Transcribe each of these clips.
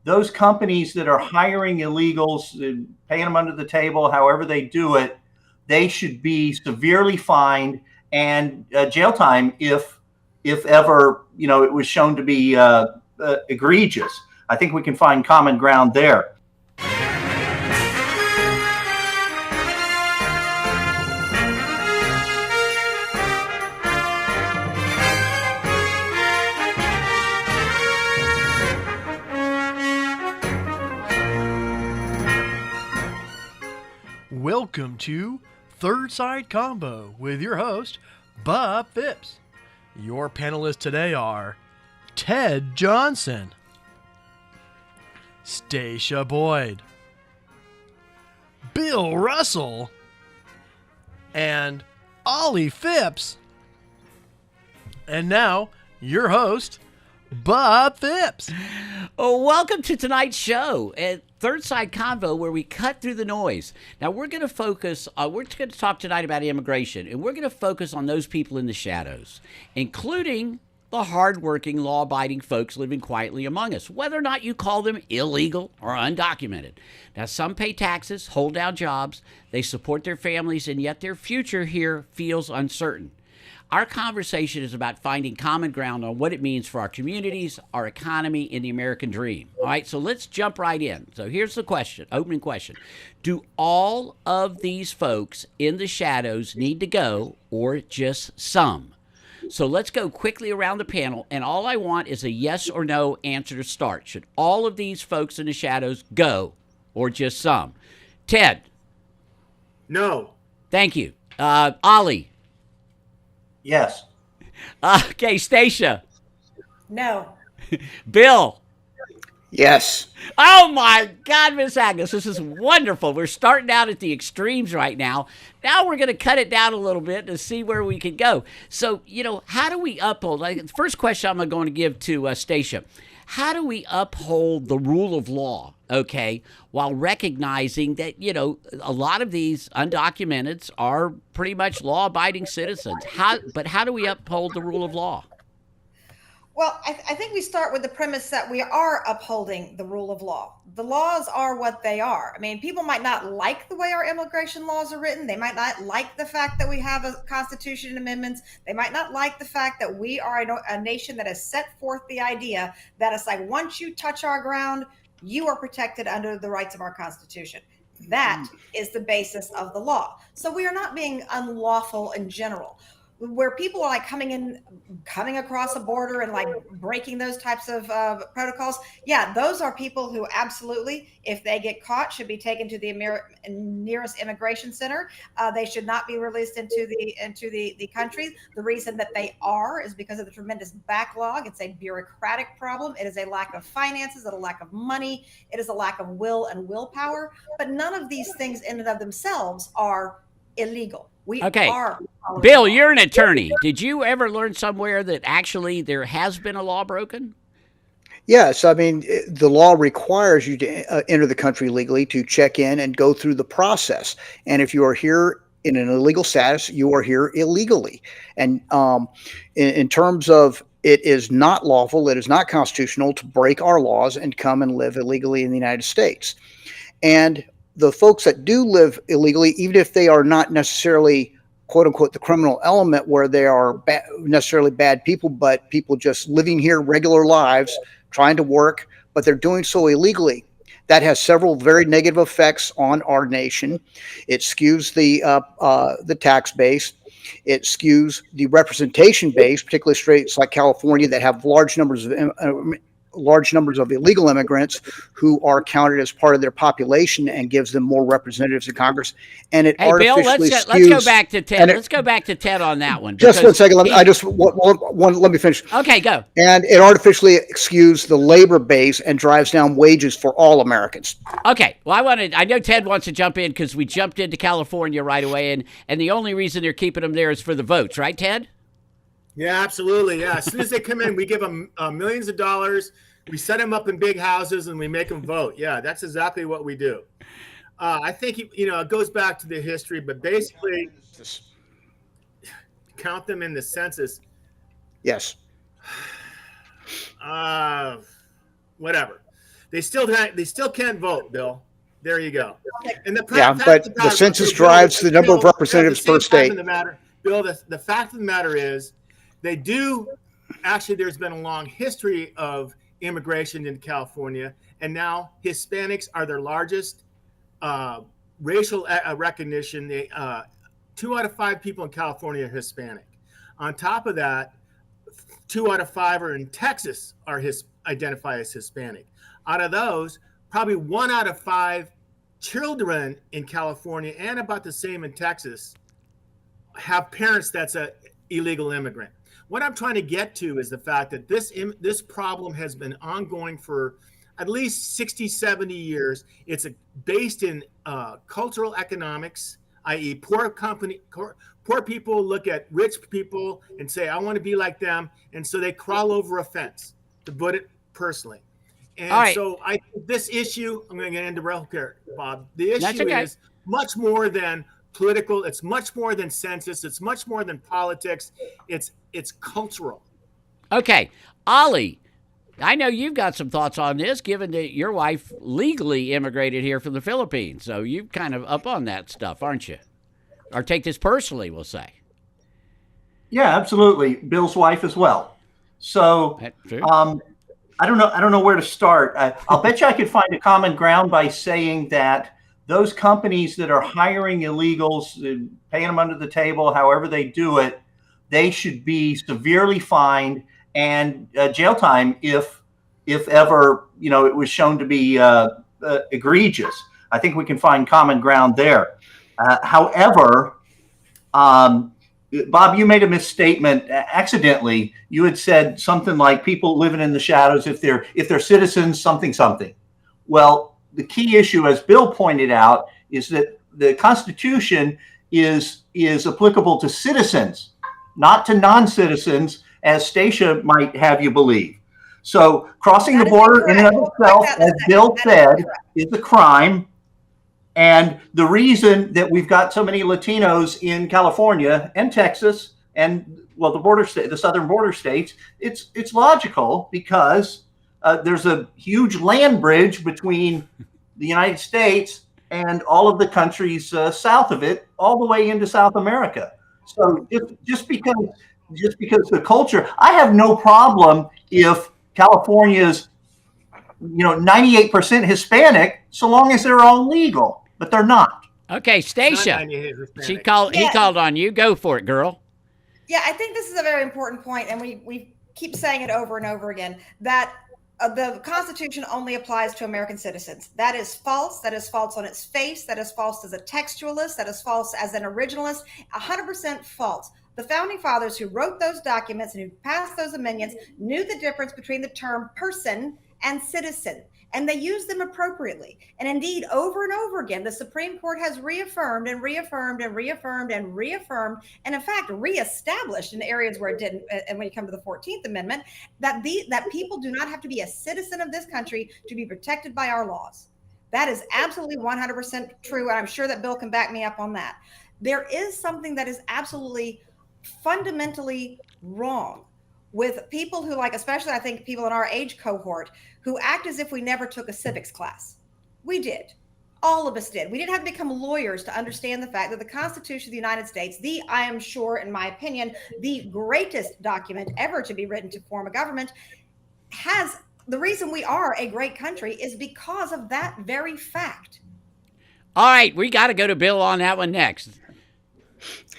those companies that are hiring illegals, paying them under the table, however they do it, they should be severely fined and jail time if ever it was shown to be egregious. I think we can find common ground there. Welcome to Third Side Convo with your host, Bob Phipps. Your panelists today are Ted Johnson, Stacia Boyd, Bill Russell, and Oli Phipps. And now, your host, Bob Phipps. Oh, welcome to tonight's show at Third Side Convo, where we cut through the noise. Now, we're going to focus, we're going to talk tonight about immigration, and we're going to focus on those people in the shadows, including the hardworking, law-abiding folks living quietly among us, whether or not you call them illegal or undocumented. Now, some pay taxes, hold down jobs, they support their families, and yet their future here feels uncertain. Our conversation is about finding common ground on what it means for our communities, our economy, and the American dream. All right, so let's jump right in. So here's the question, opening question. Do all of these folks in the shadows need to go, or just some? So let's go quickly around the panel, and all I want is a yes or no answer to start. Should all of these folks in the shadows go, or just some? Ted? No. Thank you. Oli? Yes. Okay, Stacia? No. Bill? Yes. Oh my God, Miss Agnes, this is wonderful. We're starting out at the extremes right now. Now we're going to cut it down a little bit to see where we can go. So, how do we uphold? First question I'm going to give to Stacia. How do we uphold the rule of law, okay, while recognizing that, a lot of these undocumenteds are pretty much law-abiding citizens? But how do we uphold the rule of law? Well, I think we start with the premise that we are upholding the rule of law. The laws are what they are. I mean, people might not like the way our immigration laws are written. They might not like the fact that we have a constitution and amendments. They might not like the fact that we are a nation that has set forth the idea that it's like, once you touch our ground, you are protected under the rights of our Constitution. That is the basis of the law. So we are not being unlawful in general. Where people are like coming across a border and like breaking those types of protocols. Yeah, those are people who absolutely, if they get caught, should be taken to the nearest immigration center. They should not be released into the country. The reason that they are is because of the tremendous backlog. It's a bureaucratic problem. It is a lack of finances, a lack of money. It is a lack of will and willpower. But none of these things in and of themselves are illegal. Okay, Bill, you're an attorney. Did you ever learn somewhere that actually there has been a law broken? Yes. I mean, the law requires you to enter the country legally, to check in and go through the process. And if you are here in an illegal status, you are here illegally. And in terms of, it is not lawful, it is not constitutional to break our laws and come and live illegally in the United States. And the folks that do live illegally, even if they are not necessarily, quote unquote, the criminal element where they are necessarily bad people, but people just living here regular lives, trying to work, but they're doing so illegally. That has several very negative effects on our nation. It skews the tax base. It skews the representation base, particularly states like California that have large numbers of illegal immigrants who are counted as part of their population, and gives them more representatives in Congress. And it artificially Bill, let's go back to Ted. Let's go back to Ted on that one. Just 1 second. Let me finish. Okay, go. And it artificially skews the labor base and drives down wages for all Americans. Okay. Well, I know Ted wants to jump in because we jumped into California right away, and the only reason they're keeping them there is for the votes, right, Ted? Yeah, absolutely. Yeah. As soon as they come in, we give them millions of dollars. We set them up in big houses and we make them vote. Yeah, that's exactly what we do. I think, it goes back to the history, but basically count them in the census. Yes. Whatever. They still can't vote, Bill. There you go. And the Yeah, fact but of the matter- census Bill, drives the number of Bill, representatives Bill, per the same fact state. of the matter, Bill, the fact of the matter is, they do. Actually, there's been a long history of immigration into California, and now Hispanics are their largest racial recognition. 2 out of 5 people in California are Hispanic. On top of that, 2 out of 5 are in Texas are identify as Hispanic. Out of those, probably 1 out of 5 children in California, and about the same in Texas, have parents that's a illegal immigrant. What I'm trying to get to is the fact that this problem has been ongoing for at least 60, 70 years. It's based in cultural economics, i.e. poor people look at rich people and say, I want to be like them. And so they crawl over a fence, to put it personally. And All right. so I think this issue, I'm going to get into real here, Bob. The That's issue okay. is much more than political. It's much more than census. It's much more than politics. It's cultural. Okay, Oli, I know you've got some thoughts on this, given that your wife legally immigrated here from the Philippines. So you're kind of up on that stuff, aren't you? Or take this personally, we'll say. Yeah, absolutely. Bill's wife as well. So That's true. I don't know where to start. I'll bet you I could find a common ground by saying that those companies that are hiring illegals, paying them under the table, however they do it, they should be severely fined and jail time if ever it was shown to be egregious. I think we can find common ground there. However, Bob, you made a misstatement accidentally. You had said something like people living in the shadows if they're citizens, something. Well, the key issue, as Bill pointed out, is that the Constitution is applicable to citizens, not to non-citizens, as Stacia might have you believe. So crossing the border in and of itself, as Bill said, is a crime. And the reason that we've got so many Latinos in California and Texas and the southern border states, it's logical because there's a huge land bridge between the United States and all of the countries south of it, all the way into South America. So just because the culture, I have no problem if California's 98% Hispanic, so long as they're all legal, but they're not. Okay, Stacia, he Yeah. called on you. Go for it, girl. Yeah, I think this is a very important point, and we keep saying it over and over again, that the Constitution only applies to American citizens. That is false. That is false on its face. That is false as a textualist. That is false as an originalist. 100% false. The founding fathers who wrote those documents and who passed those amendments knew the difference between the term person and citizen, and they used them appropriately. And indeed, over and over again, the Supreme Court has reaffirmed and reaffirmed and reaffirmed and reaffirmed, and in fact, reestablished in areas where it didn't. And when you come to the 14th Amendment, that people do not have to be a citizen of this country to be protected by our laws. That is absolutely 100% true, and I'm sure that Bill can back me up on that. There is something that is absolutely fundamentally wrong with people who, like, especially I think people in our age cohort, who act as if we never took a civics class. We did. All of us did. We didn't have to become lawyers to understand the fact that the Constitution of the United States, I am sure, in my opinion, the greatest document ever to be written to form a government, has the reason we are a great country is because of that very fact. All right, we got to go to Bill on that one next.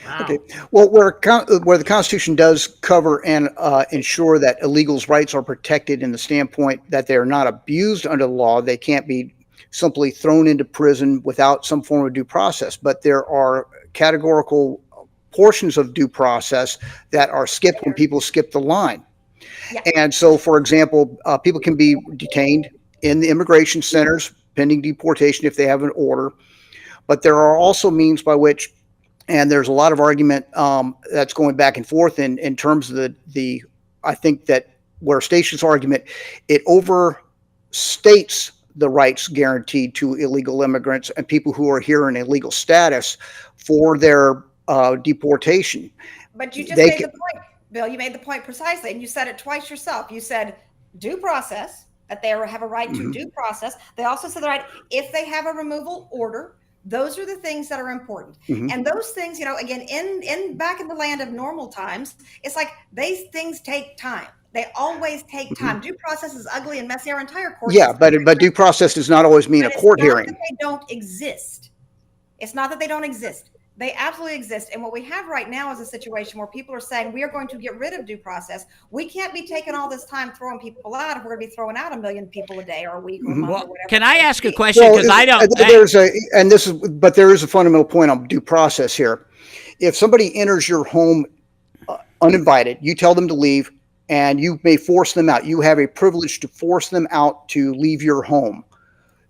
Wow. Okay. Well, where the Constitution does cover and ensure that illegals' rights are protected in the standpoint that they are not abused under the law, they can't be simply thrown into prison without some form of due process. But there are categorical portions of due process that are skipped when people skip the line. Yeah. And so, for example, people can be detained in the immigration centers pending deportation if they have an order. But there are also means by which, and there's a lot of argument that's going back and forth in terms of the I think that where Stacia's argument, it overstates the rights guaranteed to illegal immigrants and people who are here in illegal status for their deportation. But you just made the point, Bill. You made the point precisely, and you said it twice yourself. You said due process, that they have a right to due process. They also say the right, if they have a removal order, those are the things that are important. And those things, again, in back in the land of normal times, it's like these things take time. They always take time. Due process is ugly and messy. Our entire court Yeah, but due process does not always mean a court hearing. That they don't exist. It's not that they don't exist. They absolutely exist. And what we have right now is a situation where people are saying we are going to get rid of due process. We can't be taking all this time throwing people out if we're going to be throwing out 1 million people a day or a week or a month or whatever. Can I ask a question? Because I don't. There is a fundamental point on due process here. If somebody enters your home uninvited, you tell them to leave, and you may force them out. You have a privilege to force them out to leave your home.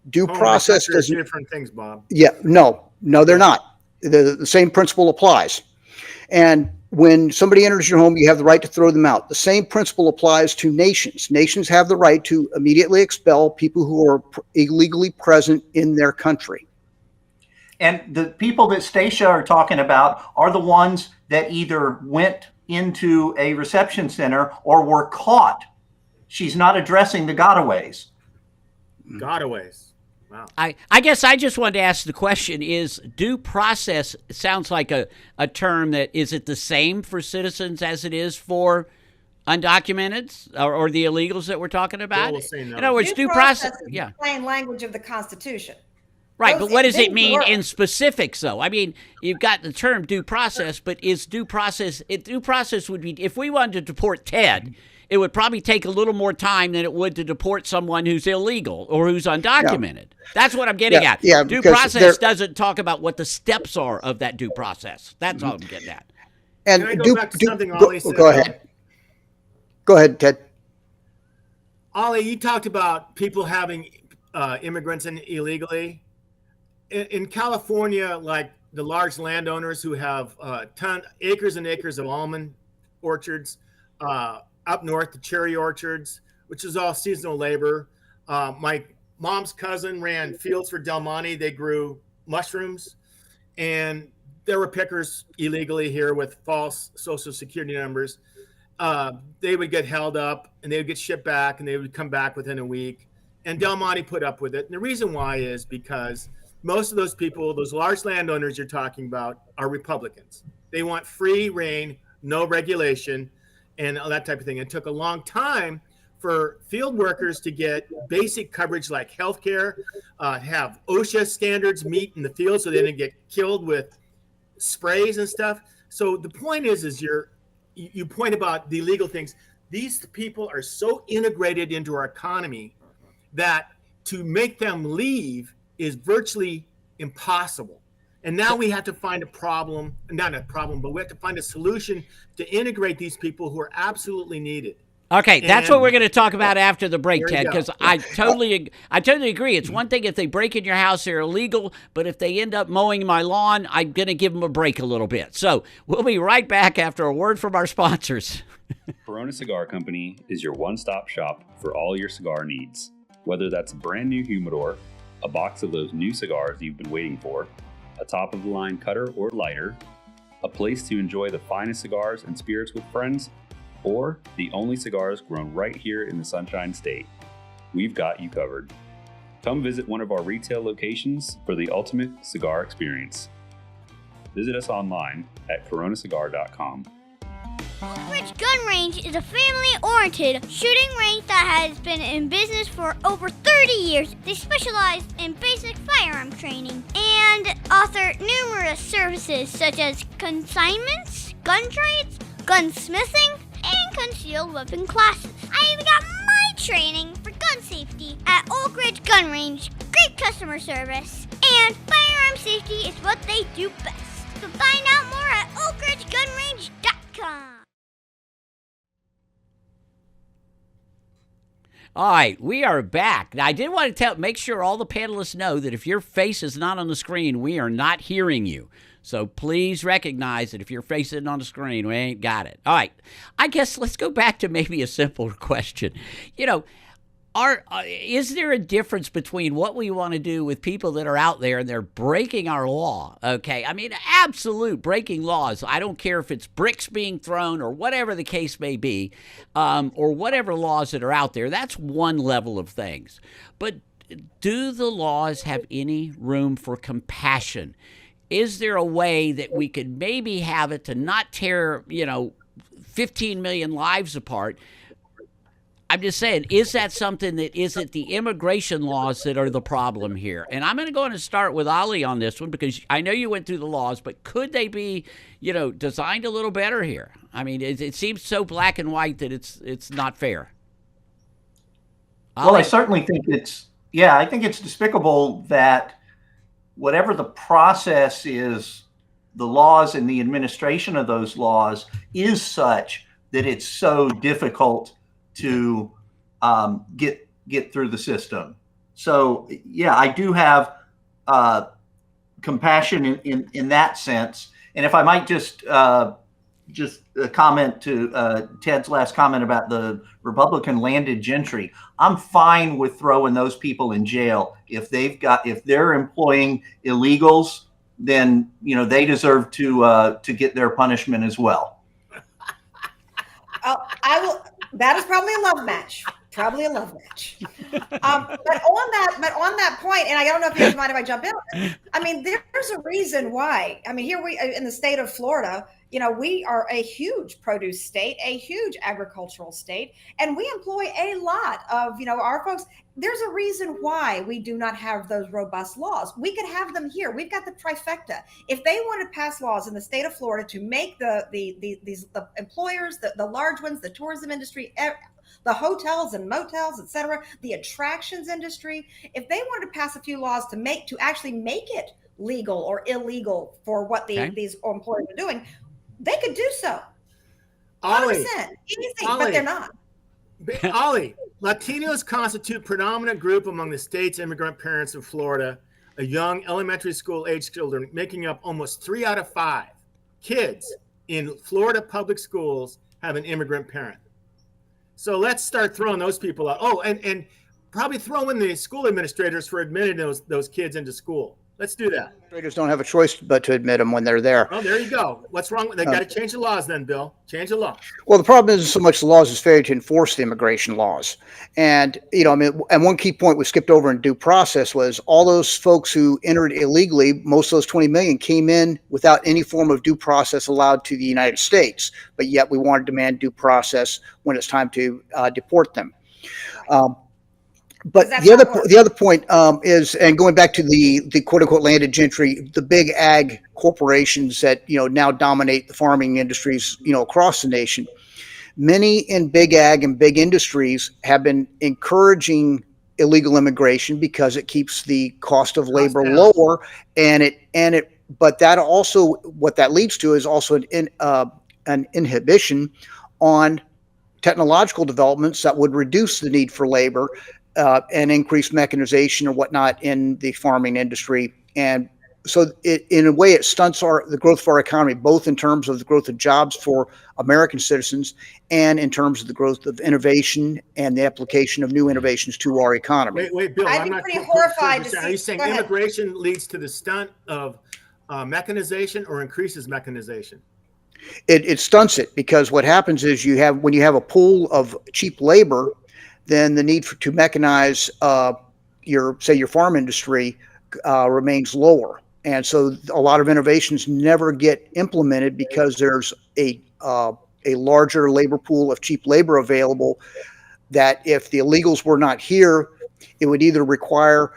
Due process does different things, Bob. Yeah, no, they're not. The same principle applies. And when somebody enters your home, you have the right to throw them out. The same principle applies to nations. Nations have the right to immediately expel people who are illegally present in their country. And the people that Stacia are talking about are the ones that either went into a reception center or were caught. She's not addressing the gotaways. Gotaways. Wow. I guess I just wanted to ask the question, is due process sounds like a term that, is it the same for citizens as it is for undocumented or the illegals that we're talking about? We'll say no. In other words, due process is the plain language of the Constitution. Right, but what does it mean in specifics, though? I mean, you've got the term due process, but is due process would be, if we wanted to deport Ted, it would probably take a little more time than it would to deport someone who's illegal or who's undocumented. Yeah. That's what I'm getting at. Yeah, due process doesn't talk about what the steps are of that due process. That's all I'm getting at. And can I go back to something Oli said? Go ahead. Go ahead, Ted. Oli, you talked about people having immigrants in illegally. In California, like the large landowners who have acres and acres of almond orchards, up north, the cherry orchards, which is all seasonal labor. My mom's cousin ran fields for Del Monte. They grew mushrooms, and there were pickers illegally here with false social security numbers. They would get held up, and they would get shipped back, and they would come back within a week. And Del Monte put up with it. And the reason why is because most of those people, those large landowners you're talking about, are Republicans. They want free reign, no regulation, and all that type of thing. It took a long time for field workers to get basic coverage like healthcare, have OSHA standards meet in the field so they didn't get killed with sprays and stuff. So the point is you point about the illegal things. These people are so integrated into our economy that to make them leave is virtually impossible. And now we have to find not a problem, but we have to find a solution to integrate these people who are absolutely needed. Okay, that's what we're going to talk about after the break, Ted, because I totally agree. It's one thing if they break in your house, they're illegal, but if they end up mowing my lawn, I'm going to give them a break a little bit. So we'll be right back after a word from our sponsors. Corona Cigar Company is your one-stop shop for all your cigar needs. Whether that's a brand new humidor, a box of those new cigars you've been waiting for, a top-of-the-line cutter or lighter, a place to enjoy the finest cigars and spirits with friends, or the only cigars grown right here in the Sunshine State, we've got you covered. Come visit one of our retail locations for the ultimate cigar experience. Visit us online at coronacigar.com. Oak Ridge Gun Range is a family-oriented shooting range that has been in business for over 30 years. They specialize in basic firearm training and offer numerous services such as consignments, gun trades, gunsmithing, and concealed weapon classes. I even got my training for gun safety at Oak Ridge Gun Range. Great customer service, and firearm safety is what they do best. So find out more at oakridgegunrange.com. All right, we are back. Now, I did want to make sure all the panelists know that if your face is not on the screen, we are not hearing you. So please recognize that if your face isn't on the screen, we ain't got it. All right, I guess let's go back to maybe a simpler question. You know, Is there a difference between what we want to do with people that are out there and they're breaking our law? Okay, I mean, absolute breaking laws. I don't care if it's bricks being thrown or whatever the case may be, or whatever laws that are out there. That's one level of things. But do the laws have any room for compassion? Is there a way that we could maybe have it to not tear, 15 million lives apart? I'm just saying, is that something that isn't the immigration laws that are the problem here? And I'm going to go on and start with Oli on this one, because I know you went through the laws, but could they be, designed a little better here? I mean, it seems so black and white that it's not fair. Well, I certainly think I think it's despicable that whatever the process is, the laws and the administration of those laws is such that it's so difficult to get through the system. So yeah, I do have compassion in that sense. And if I might just comment to Ted's last comment about the Republican landed gentry, I'm fine with throwing those people in jail if they're employing illegals. Then they deserve to get their punishment as well. I will. That is probably a love match. Probably a love match. But on that point, and I don't know if you guys mind if I jump in. I mean, there's a reason why. I mean, here we in the state of Florida, we are a huge produce state, a huge agricultural state, and we employ a lot of, our folks. There's a reason why we do not have those robust laws. We could have them here. We've got the trifecta. If they want to pass laws in the state of Florida to make the employers, the large ones, the tourism industry, the hotels and motels, et cetera, the attractions industry, if they wanted to pass a few laws to actually make it legal or illegal for what these employers are doing, they could do so. 100%. Easy, but they're not. Oli, Latinos constitute predominant group among the state's immigrant parents in Florida, a young elementary school age children, making up almost 3 out of 5 kids in Florida public schools have an immigrant parent. So let's start throwing those people out. Oh, and probably throw in the school administrators for admitting those kids into school. Let's do that. Administrators don't have a choice but to admit them when they're there. Oh, there you go. What's wrong? They got to change the laws then, Bill. Change the law. Well, the problem isn't so much the laws as failure to enforce the immigration laws. And, and one key point we skipped over in due process was all those folks who entered illegally, most of those 20 million came in without any form of due process allowed to the United States. But yet we want to demand due process when it's time to deport them. But the other point is, and going back to the quote unquote landed gentry, the big ag corporations that now dominate the farming industries across the nation. Many in big ag and big industries have been encouraging illegal immigration because it keeps the cost of labor lower, but that also what that leads to is also an inhibition on technological developments that would reduce the need for labor. And increased mechanization or whatnot in the farming industry. And so in a way, it stunts the growth of our economy, both in terms of the growth of jobs for American citizens and in terms of the growth of innovation and the application of new innovations to our economy. Wait, Bill, I'd be pretty horrified to see. Are you saying immigration leads to the stunt of mechanization or increases mechanization? It stunts it because what happens is when you have a pool of cheap labor, then the need to mechanize your farm industry remains lower. And so a lot of innovations never get implemented because there's a larger labor pool of cheap labor available that if the illegals were not here, it would either require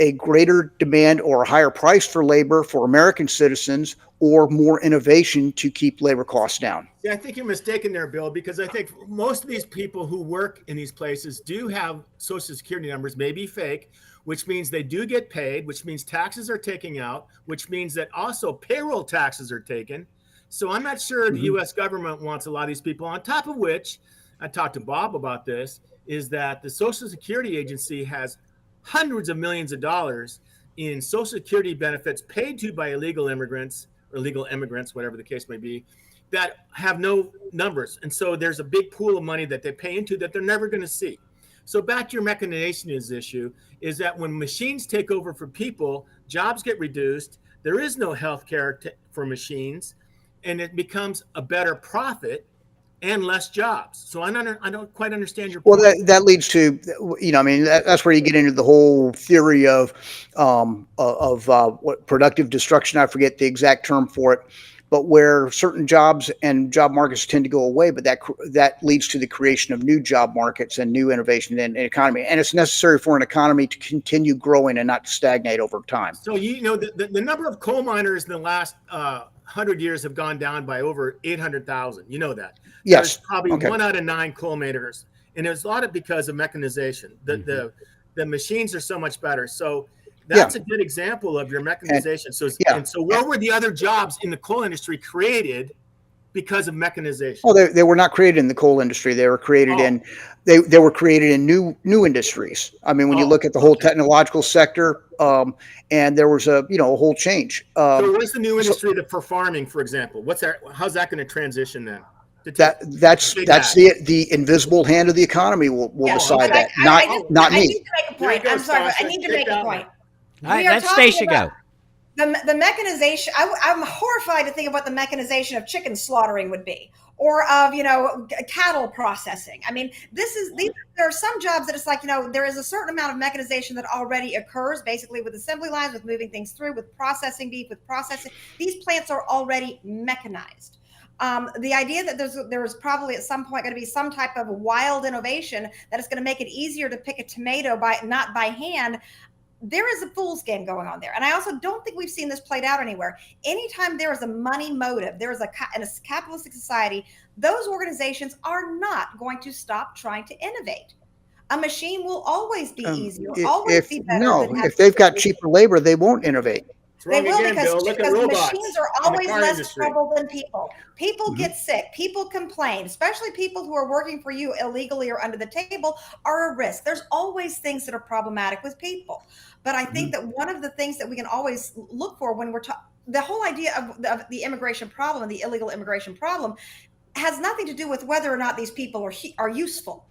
a greater demand or a higher price for labor for American citizens or more innovation to keep labor costs down. Yeah, I think you're mistaken there, Bill, because I think most of these people who work in these places do have Social Security numbers, maybe fake, which means they do get paid, which means taxes are taken out, which means that also payroll taxes are taken. So I'm not sure the U.S. government wants a lot of these people. On top of which, I talked to Bob about this, is that the Social Security Agency has hundreds of millions of dollars in Social Security benefits paid to by illegal immigrants, or illegal immigrants, whatever the case may be, that have no numbers. And so there's a big pool of money that they pay into that they're never going to see. So back to your mechanization issue is that when machines take over for people, jobs get reduced. There is no health care for machines, and it becomes a better profit and less jobs. So I don't quite understand your Well, point. that leads to, I mean, that's where you get into the whole theory of what productive destruction. I forget the exact term for it, but where certain jobs and job markets tend to go away, but that leads to the creation of new job markets and new innovation in the economy. And it's necessary for an economy to continue growing and not stagnate over time. So, the number of coal miners in the last 100 years have gone down by over 800,000. You know that. Yes. There's probably Okay. 1 out of 9 coal miners. And it's a lot of because of mechanization. The machines are so much better. So that's a good example of your mechanization. And so where were the other jobs in the coal industry created because of mechanization? Oh, they were not created in the coal industry. They were created they were created in new industries. I mean, when you look at the whole technological sector, and there was a whole change. So where's the new industry for farming, for example? What's that? How's that going to transition then? That's the invisible hand of the economy will decide that. Not me. I need to make a point. I'm sorry, but I need to make a point. All right, let Stacia go. The mechanization, I'm horrified to think of what the mechanization of chicken slaughtering would be, or of, cattle processing. I mean, there are some jobs that it's like, there is a certain amount of mechanization that already occurs, basically with assembly lines, with moving things through, with processing beef, with processing. These plants are already mechanized. The idea that there is probably at some point going to be some type of wild innovation that is going to make it easier to pick a tomato not by hand. There is a fool's game going on there. And I also don't think we've seen this played out anywhere. Anytime there is a money motive, in a capitalistic society, those organizations are not going to stop trying to innovate. A machine will always be easier, always be better. If they've got cheaper labor, they won't innovate. They will because machines are always less trouble than people. People get sick. People complain, especially people who are working for you illegally or under the table are a risk. There's always things that are problematic with people. But I think that one of the things that we can always look for when we're the whole idea of the immigration problem, the illegal immigration problem, has nothing to do with whether or not these people are useful.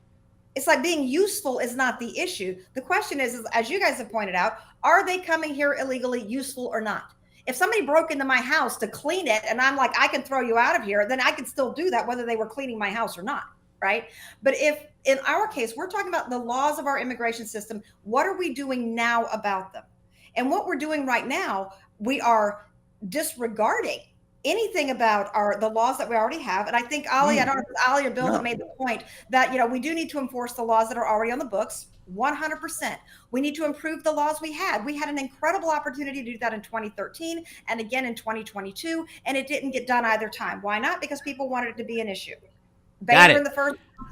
It's like being useful is not the issue. The question is, as you guys have pointed out, are they coming here illegally, useful or not? If somebody broke into my house to clean it and I'm like, I can throw you out of here, then I could still do that whether they were cleaning my house or not, right? But if in our case, we're talking about the laws of our immigration system, what are we doing now about them? And what we're doing right now, we are disregarding anything about the laws that we already have. And I think Oli, I don't know if it's Oli or Bill that made the point that, we do need to enforce the laws that are already on the books. 100%. We need to improve the laws we had. We had an incredible opportunity to do that in 2013 and again in 2022, and it didn't get done either time. Why not? Because people wanted it to be an issue. Got it.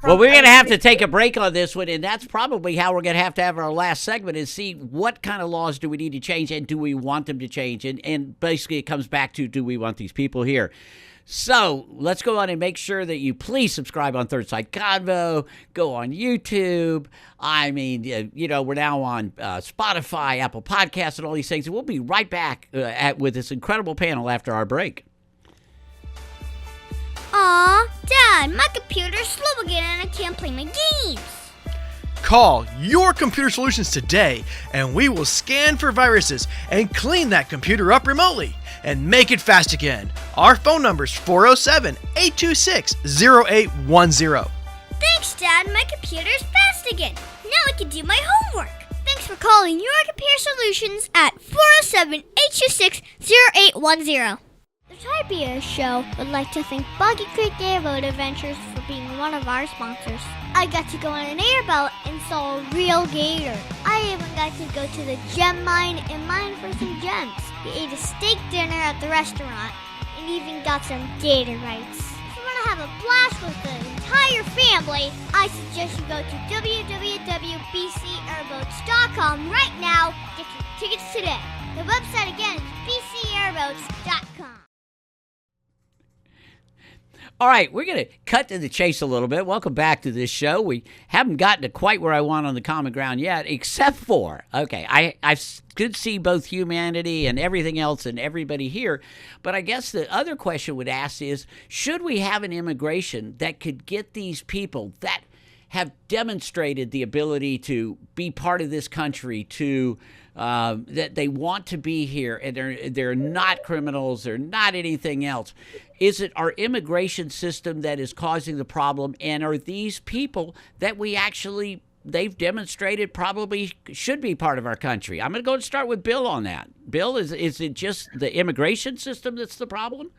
Well, we're going to have to take a break on this one, and that's probably how we're going to have our last segment is see what kind of laws do we need to change and do we want them to change? And basically it comes back to, do we want these people here? So let's go on and make sure that you please subscribe on Third Side Convo, go on YouTube. I mean, we're now on Spotify, Apple Podcasts, and all these things. And we'll be right back with this incredible panel after our break. Aw, Dad, my computer's slow again and I can't play my games. Call Your Computer Solutions today, and we will scan for viruses and clean that computer up remotely and make it fast again. Our phone number is 407-826-0810. Thanks, Dad. My computer's fast again. Now I can do my homework. Thanks for calling Your Computer Solutions at 407-826-0810. The Typia Show would like to thank Boggy Creek Airboat Adventures for being one of our sponsors. I got to go on an airboat and saw a real gator. I even got to go to the gem mine and mine for some gems. We ate a steak dinner at the restaurant and even got some gator rights. If you want to have a blast with the entire family, I suggest you go to www.bcairboats.com right now. Get your tickets today. The website again is bcairboats.com. All right, we're going to cut to the chase a little bit. Welcome back to this show. We haven't gotten to quite where I want on the common ground yet, except for, I could see both humanity and everything else and everybody here. But I guess the other question would ask is, should we have an immigration that could get these people that have demonstrated the ability to be part of this country, to that they want to be here, and they're not criminals, they're not anything else. Is it our immigration system that is causing the problem, and are these people that they've demonstrated probably should be part of our country? I'm going to go and start with Bill on that. Bill, is it just the immigration system that's the problem?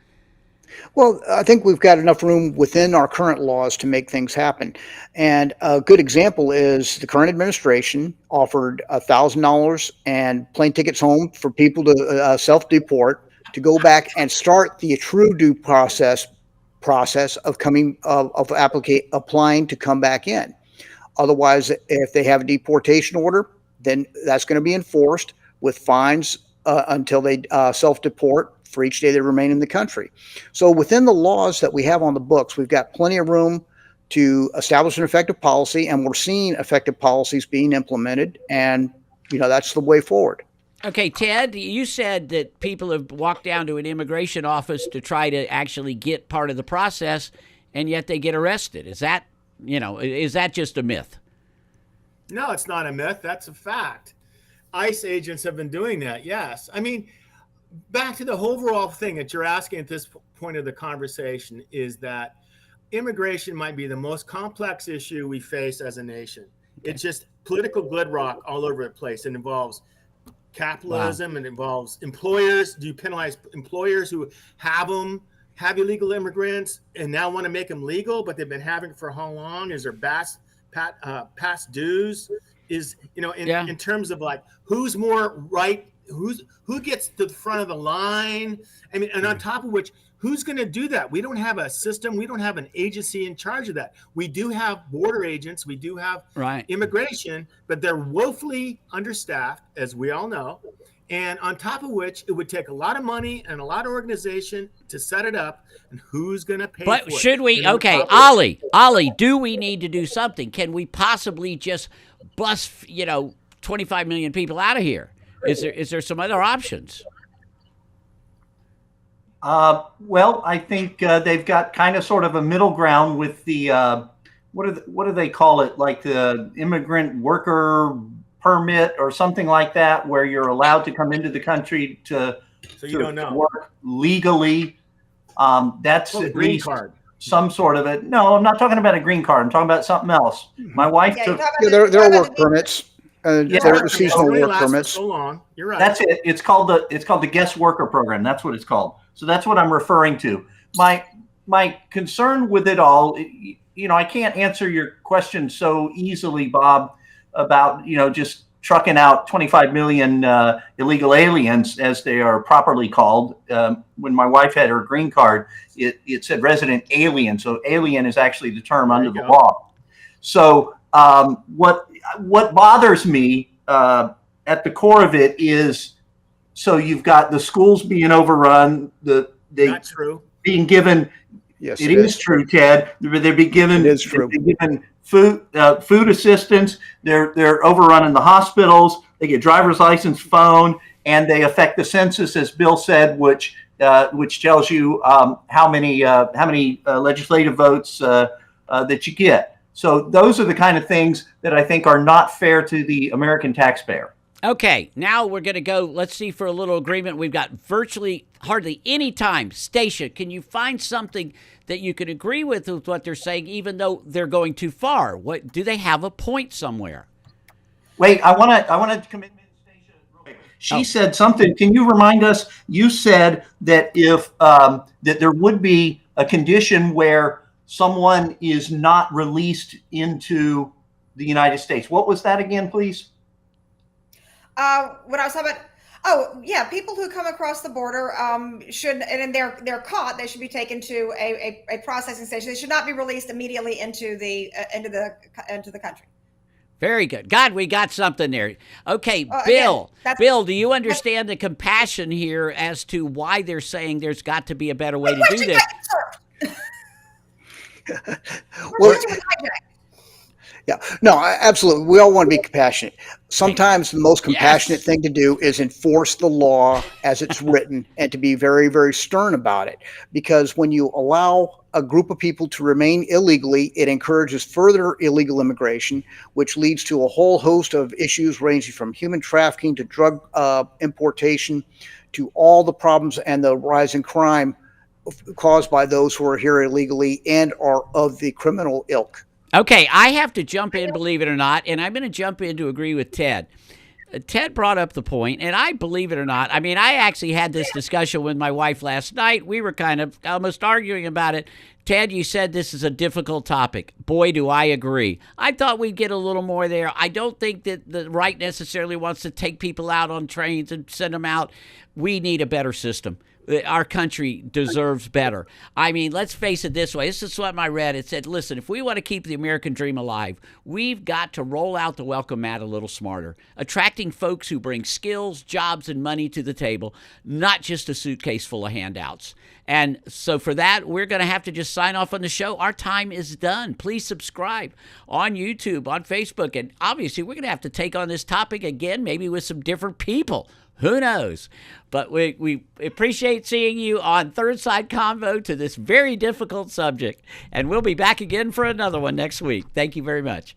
Well, I think we've got enough room within our current laws to make things happen. And a good example is the current administration offered $1,000 and plane tickets home for people to self-deport, to go back and start the true due process of applying to come back in. Otherwise, if they have a deportation order, then that's going to be enforced with fines until they self-deport for each day they remain in the country. So within the laws that we have on the books, we've got plenty of room to establish an effective policy, and we're seeing effective policies being implemented, and that's the way forward. Okay, Ted, you said that people have walked down to an immigration office to try to actually get part of the process, and yet they get arrested. Is that just a myth? No, it's not a myth. That's a fact. ICE agents have been doing that, yes. I mean, back to the overall thing that you're asking at this point of the conversation is that immigration might be the most complex issue we face as a nation. Okay. It's just political gridlock all over the place. It involves capitalism. Wow. It involves employers. Do you penalize employers who have illegal immigrants and now want to make them legal, but they've been having it for how long? Is there past dues? In terms of like who's more right, who gets to the front of the line? I mean, and on top of which, who's going to do that? We don't have a system. We don't have an agency in charge of that. We do have border agents. We do have immigration, but they're woefully understaffed, as we all know. And on top of which, it would take a lot of money and a lot of organization to set it up. And who's going to pay for it? But should we? Okay, Oli, do we need to do something? Can we possibly just bust, 25 million people out of here? Is there some other options? Well, I think they've got kind of sort of a middle ground with the what do they call it? Like the immigrant worker permit or something like that, where you're allowed to come into the country to work legally. That's at green least card. Some sort of it. No, I'm not talking about a green card. I'm talking about something else. My wife took. There are work permits. There are seasonal work permits. So long. You're right. That's it. It's called the guest worker program. That's what it's called. So that's what I'm referring to. My concern with it all, I can't answer your question so easily, Bob, about just trucking out 25 million illegal aliens, as they are properly called. When my wife had her green card, it said resident alien. So alien is actually the term under the law. So what bothers me at the core of it is, so you've got the schools being overrun, Not true. being given. Yes, it is true, Ted. They're being given. It is true. They're given food assistance. They're overrunning the hospitals. They get driver's license, phone, and they affect the census, as Bill said, which tells you how many legislative votes that you get. So those are the kind of things that I think are not fair to the American taxpayer. Okay, now we're going to go, let's see, for a little agreement. We've got virtually hardly any time. Stacia, can you find something that you could agree with what they're saying, even though they're going too far? What do they have a point somewhere? Wait, I want to commit Stacia real quick. She said something. Can you remind us? You said that if that there would be a condition where someone is not released into the United States. What was that again, please? What I was talking about, people who come across the border should, and they're caught, they should be taken to a processing station. They should not be released immediately into the country. Very good. God, we got something there. Okay, Bill. Again, Bill, do you understand the compassion here as to why they're saying there's got to be a better way to do this? Well, Yeah, no, absolutely. We all want to be compassionate. Sometimes the most compassionate thing to do is enforce the law as it's written and to be very, very stern about it. Because when you allow a group of people to remain illegally, it encourages further illegal immigration, which leads to a whole host of issues ranging from human trafficking to drug importation to all the problems and the rise in crime caused by those who are here illegally and are of the criminal ilk. Okay, I have to jump in, believe it or not, and I'm going to jump in to agree with Ted. Ted brought up the point, and I believe it or not, I mean, I actually had this discussion with my wife last night. We were kind of almost arguing about it. Ted, you said this is a difficult topic. Boy, do I agree. I thought we'd get a little more there. I don't think that the right necessarily wants to take people out on trains and send them out. We need a better system. Our country deserves better. I mean, let's face it this way. This is what I read. It said, listen, if we want to keep the American dream alive, we've got to roll out the welcome mat a little smarter, attracting folks who bring skills, jobs, and money to the table, not just a suitcase full of handouts. And so for that, we're going to have to just sign off on the show. Our time is done. Please subscribe on YouTube, on Facebook. And obviously, we're going to have to take on this topic again, maybe with some different people. Who knows? But we appreciate seeing you on Third Side Convo to this very difficult subject. And we'll be back again for another one next week. Thank you very much.